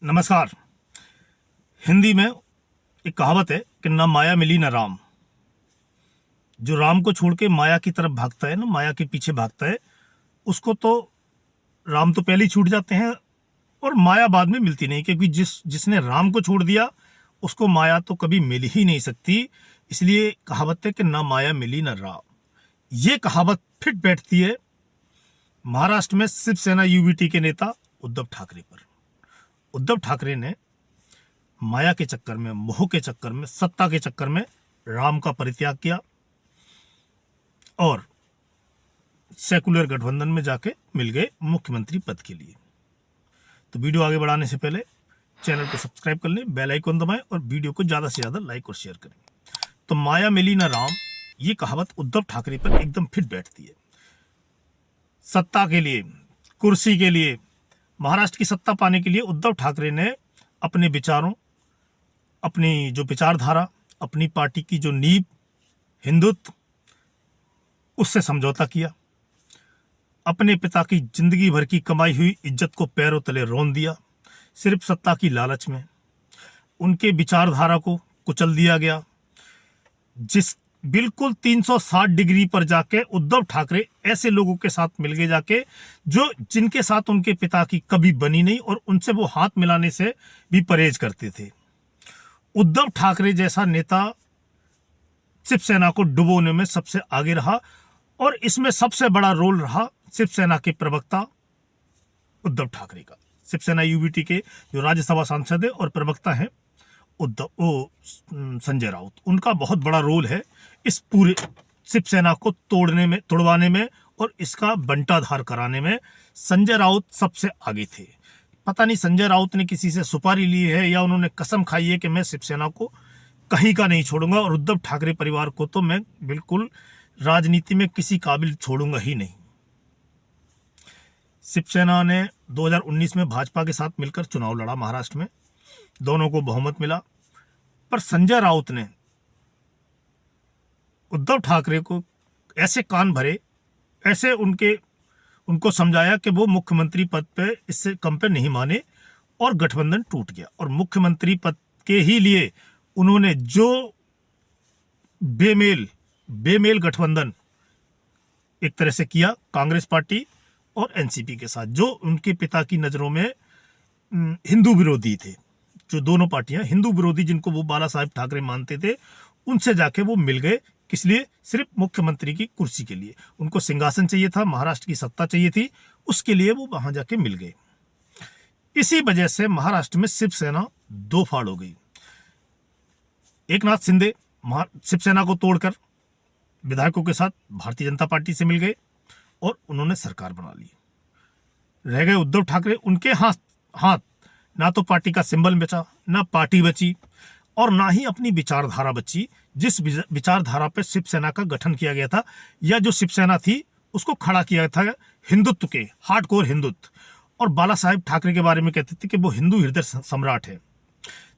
नमस्कार। हिंदी में एक कहावत है कि ना माया मिली ना राम। जो राम को छोड़ के माया की तरफ भागता है ना, माया के पीछे भागता है, उसको तो राम तो पहले ही छूट जाते हैं और माया बाद में मिलती नहीं, क्योंकि जिसने राम को छोड़ दिया उसको माया तो कभी मिल ही नहीं सकती। इसलिए कहावत है कि ना माया मिली ना राम। ये कहावत फिट बैठती है महाराष्ट्र में शिवसेना यूबीटी के नेता उद्धव ठाकरे पर। उद्धव ठाकरे ने माया के चक्कर में, मोह के चक्कर में, सत्ता के चक्कर में राम का परित्याग किया और सेकुलर गठबंधन में जाके मिल गए मुख्यमंत्री पद के लिए। तो वीडियो आगे बढ़ाने से पहले चैनल को सब्सक्राइब कर लें, बेल आइकन दबाएं और वीडियो को ज़्यादा से ज़्यादा लाइक और शेयर करें। तो माया मिली ना राम, ये कहावत उद्धव ठाकरे पर एकदम फिट बैठती है। सत्ता के लिए, कुर्सी के लिए, महाराष्ट्र की सत्ता पाने के लिए उद्धव ठाकरे ने अपने विचारों, अपनी जो विचारधारा, अपनी पार्टी की जो नींव हिंदुत्व, उससे समझौता किया। अपने पिता की जिंदगी भर की कमाई हुई इज्जत को पैरों तले रौंद दिया सिर्फ सत्ता की लालच में। उनके विचारधारा को कुचल दिया गया। जिस बिल्कुल 360 डिग्री पर जाके उद्धव ठाकरे ऐसे लोगों के साथ मिल गए जाके जो जिनके साथ उनके पिता की कभी बनी नहीं और उनसे वो हाथ मिलाने से भी परहेज करते थे। उद्धव ठाकरे जैसा नेता शिवसेना को डुबोने में सबसे आगे रहा और इसमें सबसे बड़ा रोल रहा शिवसेना के प्रवक्ता उद्धव ठाकरे का। शिवसेना यूबीटी के जो राज्यसभा सांसद है और प्रवक्ता हैं संजय राउत, उनका बहुत बड़ा रोल है इस पूरे शिवसेना को तोड़वाने में और इसका बंटाधार कराने में। संजय राउत सबसे आगे थे। पता नहीं संजय राउत ने किसी से सुपारी ली है या उन्होंने कसम खाई है कि मैं शिवसेना को कहीं का नहीं छोड़ूंगा और उद्धव ठाकरे परिवार को तो मैं बिल्कुल राजनीति में किसी काबिल छोड़ूंगा ही नहीं। शिवसेना ने 2019 में भाजपा के साथ मिलकर चुनाव लड़ा महाराष्ट्र में, दोनों को बहुमत मिला, पर संजय राउत ने उद्धव ठाकरे को ऐसे कान भरे, ऐसे उनको समझाया कि वो मुख्यमंत्री पद पे इससे कम पे नहीं माने और गठबंधन टूट गया। और मुख्यमंत्री पद के ही लिए उन्होंने जो बेमेल गठबंधन एक तरह से किया कांग्रेस पार्टी और एनसीपी के साथ, जो उनके पिता की नजरों में हिंदू विरोधी थे, जो दोनों पार्टियां हिंदू विरोधी जिनको वो बाला साहेब ठाकरे मानते थे, उनसे जाके वो मिल गए। किस लिए? सिर्फ मुख्यमंत्री की कुर्सी के लिए। उनको सिंहासन चाहिए था, महाराष्ट्र की सत्ता चाहिए थी, उसके लिए वो वहां जाके मिल गए। इसी वजह से महाराष्ट्र में शिवसेना दो फाड़ हो गई। एकनाथ शिंदे शिवसेना को तोड़कर विधायकों के साथ भारतीय जनता पार्टी से मिल गए और उन्होंने सरकार बना ली। रह गए उद्धव ठाकरे, उनके हाथ ना तो पार्टी का सिंबल बचा, ना पार्टी बची और ना ही अपनी विचारधारा बची। जिस विचारधारा पे शिवसेना का गठन किया गया था या जो शिवसेना थी उसको खड़ा किया था हिंदुत्व के, हार्डकोर हिंदुत्व। और बाला साहेब ठाकरे के बारे में कहते थे कि वो हिंदू हृदय सम्राट है।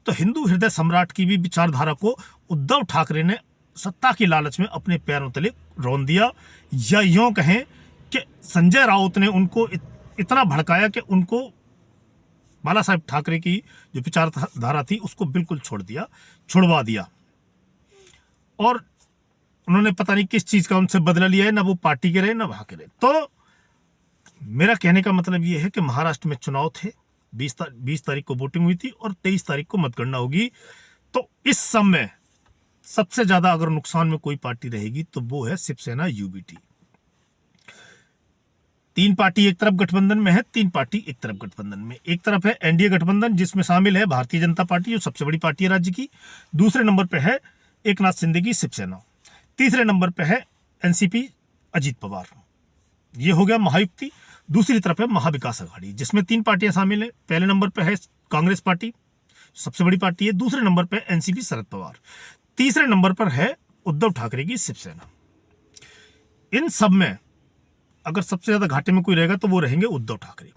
तो हिंदू हृदय सम्राट की भी विचारधारा को उद्धव ठाकरे ने सत्ता की लालच में अपने पैरों तले रौंद दिया। या यूं कहें कि संजय राउत ने उनको इतना भड़काया कि उनको बाला साहेब ठाकरे की जो विचारधारा थी उसको बिल्कुल छुड़वा दिया और उन्होंने पता नहीं किस चीज का उनसे बदला लिया है, ना वो पार्टी के रहे ना वहां के रहे। तो मेरा कहने का मतलब ये है कि महाराष्ट्र में चुनाव थे, 20 तारीख को वोटिंग हुई थी और 23 तारीख को मतगणना होगी। तो इस समय सबसे ज्यादा अगर नुकसान में कोई पार्टी रहेगी तो वो है शिवसेना यूबीटी। 3 पार्टी एक तरफ गठबंधन में है, 3 पार्टी एक तरफ गठबंधन में। एक तरफ है एनडीए गठबंधन जिसमें शामिल है भारतीय जनता पार्टी जो सबसे बड़ी पार्टी है राज्य की। दूसरे नंबर पे है एकनाथ शिंदे की शिवसेना। तीसरे नंबर पे है एनसीपी अजीत पवार। ये हो गया महायुति। दूसरी तरफ है महाविकास अघाड़ी जिसमें 3 पार्टियां शामिल है। पहले नंबर पे है कांग्रेस पार्टी, सबसे बड़ी पार्टी है। दूसरे नंबर पे एनसीपी शरद पवार। तीसरे नंबर पर है उद्धव ठाकरे की शिवसेना। इन सब में अगर सबसे ज्यादा घाटे में कोई रहेगा तो वो रहेंगे उद्धव ठाकरे।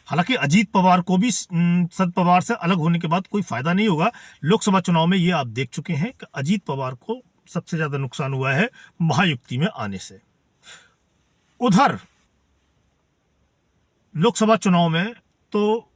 हालांकि अजीत पवार को भी शरद पवार से अलग होने के बाद कोई फायदा नहीं होगा। लोकसभा चुनाव में ये आप देख चुके हैं कि अजीत पवार को सबसे ज्यादा नुकसान हुआ है महायुति में आने से। उधर लोकसभा चुनाव में तो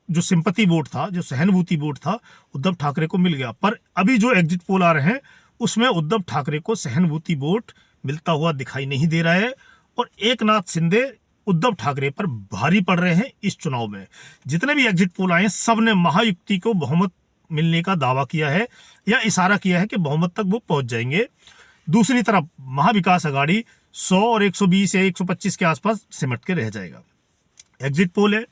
जो सिंपैथी वोट था, जो सहानुभूति वोट था, उद्धव ठाकरे को मिल गया। पर अभी जो एग्जिट पोल आ रहे हैं उसमें उद्धव ठाकरे को सहानुभूति वोट मिलता हुआ दिखाई नहीं दे रहा है और एकनाथ शिंदे उद्धव ठाकरे पर भारी पड़ रहे हैं इस चुनाव में। जितने भी एग्जिट पोल आए हैं सब ने महायुति को बहुमत मिलने का दावा किया है या इशारा किया है कि बहुमत तक वो पहुंच जाएंगे। दूसरी तरफ महाविकास अघाड़ी 100 और 120 या 125 के आसपास सिमट के रह जाएगा। एग्जिट पोल है,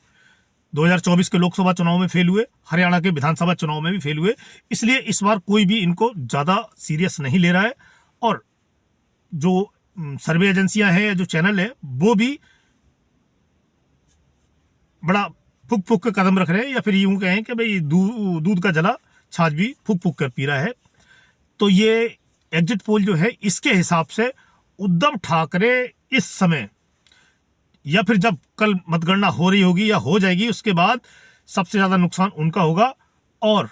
2024 के लोकसभा चुनाव में फेल हुए, हरियाणा के विधानसभा चुनाव में भी फेल हुए, इसलिए इस बार कोई भी इनको ज़्यादा सीरियस नहीं ले रहा है। और जो सर्वे एजेंसियां हैं या जो चैनल है वो भी बड़ा फूक फूक के कदम रख रहे हैं, या फिर यूं कहें कि भाई दूध का जला छाछ भी फूक फूक कर पी रहा है। तो ये एग्जिट पोल जो है इसके हिसाब से उद्धव ठाकरे इस समय या फिर जब कल मतगणना हो रही होगी या हो जाएगी उसके बाद सबसे ज्यादा नुकसान उनका होगा। और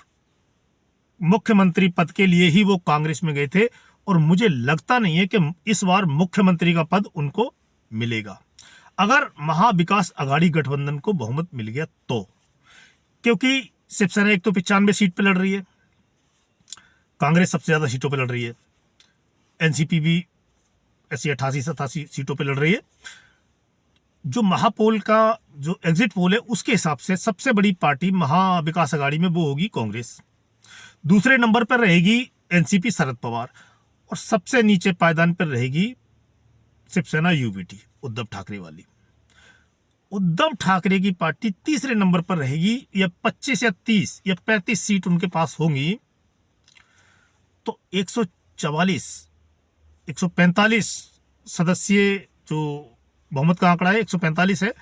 मुख्यमंत्री पद के लिए ही वो कांग्रेस में गए थे और मुझे लगता नहीं है कि इस बार मुख्यमंत्री का पद उनको मिलेगा अगर महाविकास अघाड़ी गठबंधन को बहुमत मिल गया तो। क्योंकि शिवसेना एक तो 95 सीट पे लड़ रही है, कांग्रेस सबसे ज्यादा सीटों पे लड़ रही है, एनसीपी भी ऐसी 88-87 सीटों पे लड़ रही है। जो महापोल का जो एग्जिट पोल है उसके हिसाब से सबसे बड़ी पार्टी महाविकास अघाड़ी में वो होगी कांग्रेस, दूसरे नंबर पर रहेगी एनसीपी शरद पवार और सबसे नीचे पायदान पर रहेगी शिवसेना यूबीटी उद्धव ठाकरे वाली। उद्धव ठाकरे की पार्टी तीसरे नंबर पर रहेगी, या 25 या 30 या 35 सीट उनके पास होंगी। तो 144 145 सदस्यीय जो बहुमत का आंकड़ा है 145 है,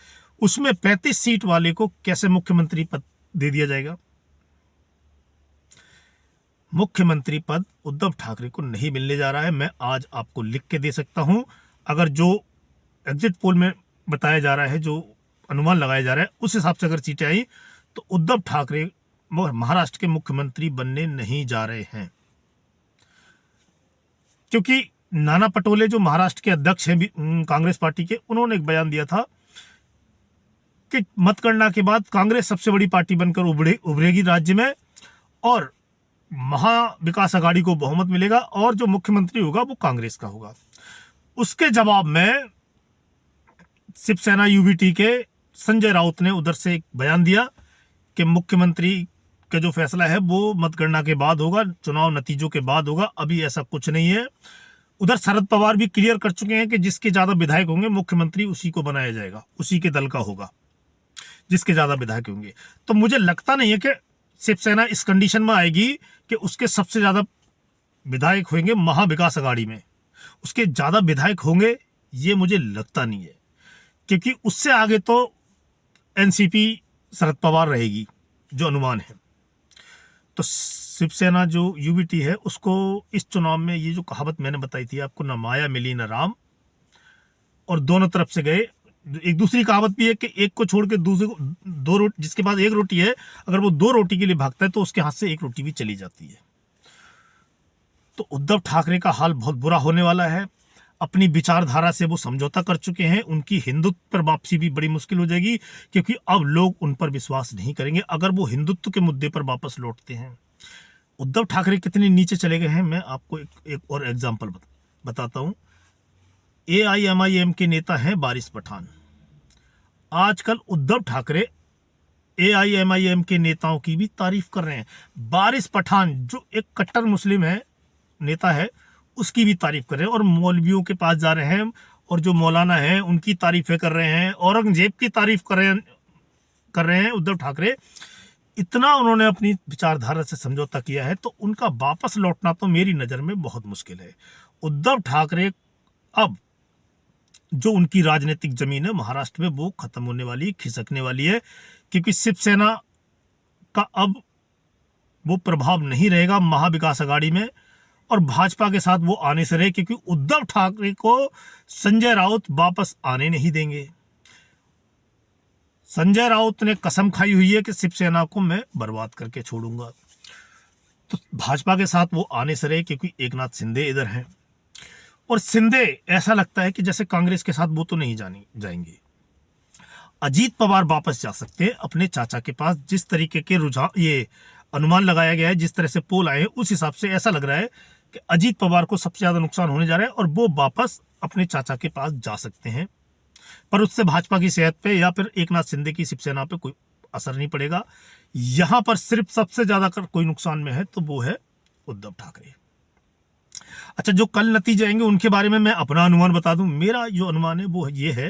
उसमें 35 सीट वाले को कैसे मुख्यमंत्री पद दे दिया जाएगा? मुख्यमंत्री पद उद्धव ठाकरे को नहीं मिलने जा रहा है। मैं आज आपको लिख के दे सकता हूं, अगर जो एग्जिट पोल में बताया जा रहा है, जो अनुमान लगाया जा रहा है, उस हिसाब से अगर सीटें आई तो उद्धव ठाकरे महाराष्ट्र के मुख्यमंत्री बनने नहीं जा रहे हैं। क्योंकि नाना पटोले जो महाराष्ट्र के अध्यक्ष हैं कांग्रेस पार्टी के, उन्होंने एक बयान दिया था कि मतगणना के बाद कांग्रेस सबसे बड़ी पार्टी बनकर उभरेगी राज्य में और महाविकास अघाड़ी को बहुमत मिलेगा और जो मुख्यमंत्री होगा वो कांग्रेस का होगा। उसके जवाब में शिवसेना यूबीटी के संजय राउत ने उधर से एक बयान दिया कि मुख्यमंत्री का जो फैसला है वो मतगणना के बाद होगा, चुनाव नतीजों के बाद होगा, अभी ऐसा कुछ नहीं है। उधर शरद पवार भी क्लियर कर चुके हैं कि जिसके ज्यादा विधायक होंगे मुख्यमंत्री उसी को बनाया जाएगा, उसी के दल का होगा जिसके ज्यादा विधायक होंगे। तो मुझे लगता नहीं है कि शिवसेना इस कंडीशन में आएगी कि उसके सबसे ज्यादा विधायक होंगे महाविकास अघाड़ी में, उसके ज्यादा विधायक होंगे, ये मुझे लगता नहीं है। क्योंकि उससे आगे तो एनसीपी शरद पवार रहेगी जो अनुमान है। तो शिवसेना जो यूबीटी है उसको इस चुनाव में ये जो कहावत मैंने बताई थी आपको, ना माया मिली ना राम, और दोनों तरफ से गए। एक दूसरी कहावत भी है कि एक को छोड़ के दूसरे को दो रोटी, जिसके पास एक रोटी है अगर वो 2 रोटी के लिए भागता है तो उसके हाथ से 1 रोटी भी चली जाती है। तो उद्धव ठाकरे का हाल बहुत बुरा होने वाला है। अपनी विचारधारा से वो समझौता कर चुके हैं, उनकी हिंदुत्व पर वापसी भी बड़ी मुश्किल हो जाएगी क्योंकि अब लोग उन पर विश्वास नहीं करेंगे अगर वो हिंदुत्व के मुद्दे पर वापस लौटते हैं। उद्धव ठाकरे कितने नीचे चले गए हैं मैं आपको एक और एग्जाम्पल बताता हूं। AIMIM के नेता हैं वारिस पठान। आजकल उद्धव ठाकरे AIMIM के नेताओं की भी तारीफ कर रहे हैं। वारिस पठान जो एक कट्टर मुस्लिम है, नेता है, उसकी भी तारीफ कर रहे हैं और मौलवियों के पास जा रहे हैं और जो मौलाना हैं उनकी तारीफें कर रहे हैं, औरंगजेब की तारीफ कर रहे हैं उद्धव ठाकरे। इतना उन्होंने अपनी विचारधारा से समझौता किया है तो उनका वापस लौटना तो मेरी नजर में बहुत मुश्किल है। उद्धव ठाकरे अब जो उनकी राजनीतिक जमीन है महाराष्ट्र में वो खत्म होने वाली, खिसकने वाली है, क्योंकि शिवसेना का अब वो प्रभाव नहीं रहेगा महाविकास अघाड़ी में और भाजपा के साथ वो आने से रहे, क्योंकि उद्धव ठाकरे को संजय राउत वापस आने नहीं देंगे। संजय राउत ने कसम खाई हुई है कि शिवसेना को मैं बर्बाद करके छोड़ूंगा। तो भाजपा के साथ वो आने से रहे क्योंकि एकनाथ शिंदे इधर हैं और शिंदे ऐसा लगता है कि जैसे कांग्रेस के साथ वो तो नहीं जाएंगे। अजीत पवार वापस जा सकते हैं अपने चाचा के पास। जिस तरीके के रुझान, ये अनुमान लगाया गया है, जिस तरह से पोल आए हैं, उस हिसाब से ऐसा लग रहा है कि अजीत पवार को सबसे ज्यादा नुकसान होने जा रहा है और वो वापस अपने चाचा के पास जा सकते हैं। पर उससे भाजपा की सेहत पे या फिर एकनाथ शिंदे की शिवसेना पे कोई असर नहीं पड़ेगा। यहां पर सिर्फ सबसे ज्यादा कोई नुकसान में है तो वो है उद्धव ठाकरे। अच्छा, जो कल नतीजे आएंगे उनके बारे में मैं अपना अनुमान बता दूं। मेरा जो अनुमान है वो ये है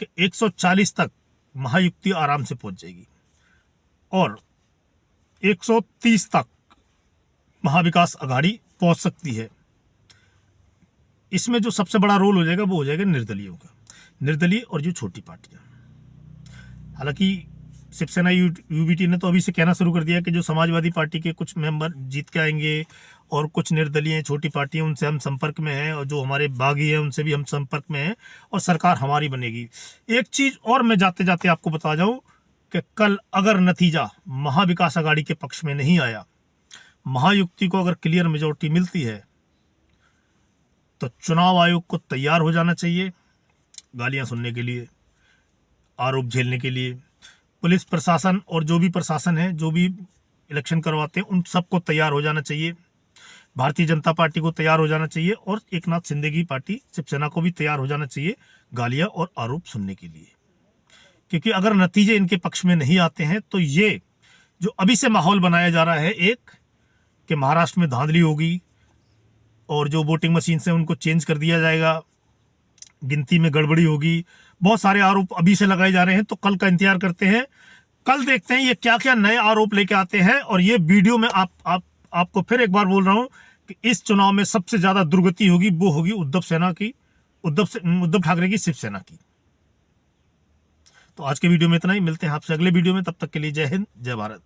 कि 140 तक महायुति आराम से पहुंच जाएगी और 130 तक महाविकास अघाड़ी पहुंच सकती है। इसमें जो सबसे बड़ा रोल हो जाएगा वो हो जाएगा निर्दलीयों का, निर्दलीय और जो छोटी पार्टियां। हालांकि शिवसेना यूबीटी ने तो अभी से कहना शुरू कर दिया कि जो समाजवादी पार्टी के कुछ मेंबर जीत के आएंगे और कुछ निर्दलीय छोटी पार्टियां, उनसे हम संपर्क में हैं, और जो हमारे बागी हैं उनसे भी हम संपर्क में हैं और सरकार हमारी बनेगी। एक चीज और मैं जाते जाते आपको बता जाऊं कि कल अगर नतीजा महाविकास अघाड़ी के पक्ष में नहीं आया, महायुति को अगर क्लियर मेजोरिटी मिलती है, तो चुनाव आयोग को तैयार हो जाना चाहिए गालियां सुनने के लिए, आरोप झेलने के लिए। पुलिस प्रशासन और जो भी प्रशासन है, जो भी इलेक्शन करवाते हैं, उन सबको तैयार हो जाना चाहिए। भारतीय जनता पार्टी को तैयार हो जाना चाहिए और एकनाथ शिंदे की पार्टी शिवसेना को भी तैयार हो जाना चाहिए गालियां और आरोप सुनने के लिए। क्योंकि अगर नतीजे इनके पक्ष में नहीं आते हैं तो ये जो अभी से माहौल बनाया जा रहा है, एक कि महाराष्ट्र में धांधली होगी और जो वोटिंग मशीन से उनको चेंज कर दिया जाएगा, गिनती में गड़बड़ी होगी, बहुत सारे आरोप अभी से लगाए जा रहे हैं। तो कल का इंतजार करते हैं, कल देखते हैं ये क्या क्या नए आरोप लेके आते हैं। और ये वीडियो में आपको फिर एक बार बोल रहा हूं कि इस चुनाव में सबसे ज्यादा दुर्गति होगी, वो होगी उद्धव ठाकरे की शिवसेना की। तो आज के वीडियो में इतना ही, मिलते हैं आपसे अगले वीडियो में। तब तक के लिए जय हिंद, जय भारत।